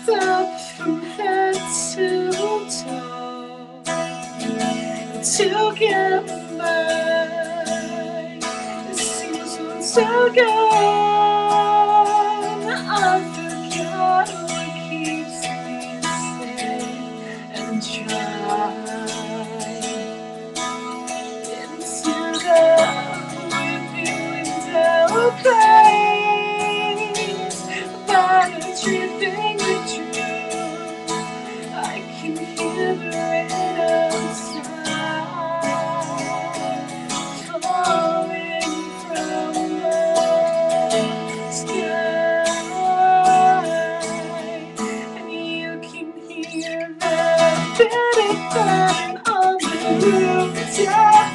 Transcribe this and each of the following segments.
up from head to toe to get by. The seasons are gone. I forgot what keeps me safe and dry. Into the weeping window place, by the tree thing you drew, I can hear the rain outside falling from the sky, and you can hear the bitter thunder on the rooftop.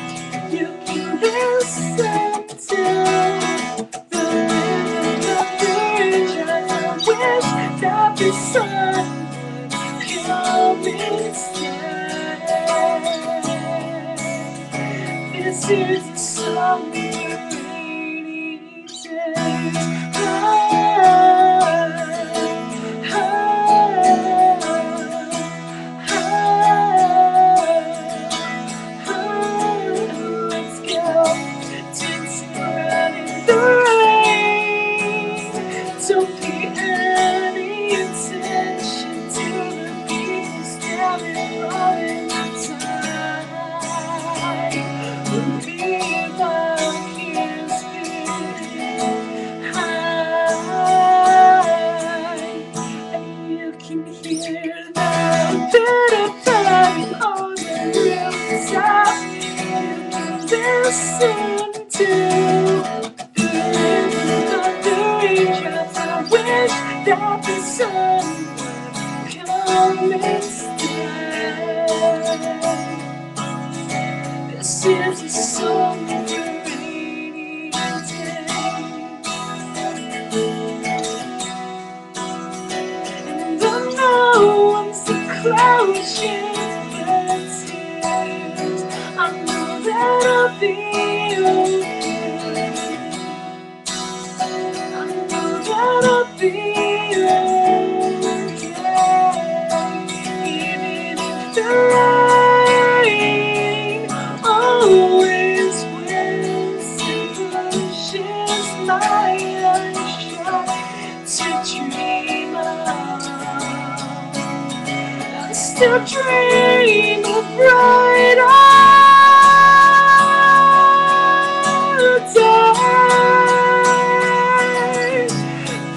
You can listen to the rhythm of the raindrops. I wish that the sun would come instead. This is a song for rainy days. Let's go dancing around in the rain. Don't pay any attention to the people standing all in the time. We'll be like his high, and you can hear the bitter thudding on the rooftop. Listen to the rhythm of the raindrops. I wish that the sun would come instead. This is a song for rainy days. And I know once the clouds shift the tears, I know that I'll be okay. I know that I'll be okay. Even if the rain always wins and pushes my eyes shut to dream of, I still dream of brighter days.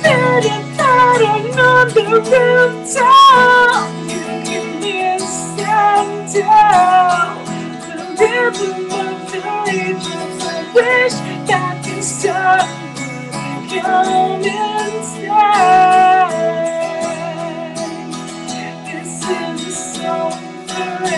Pitter pattering on the rooftop, you can listen down the rhythm of the raindrops. I wish that the sun would come instead. This is a song for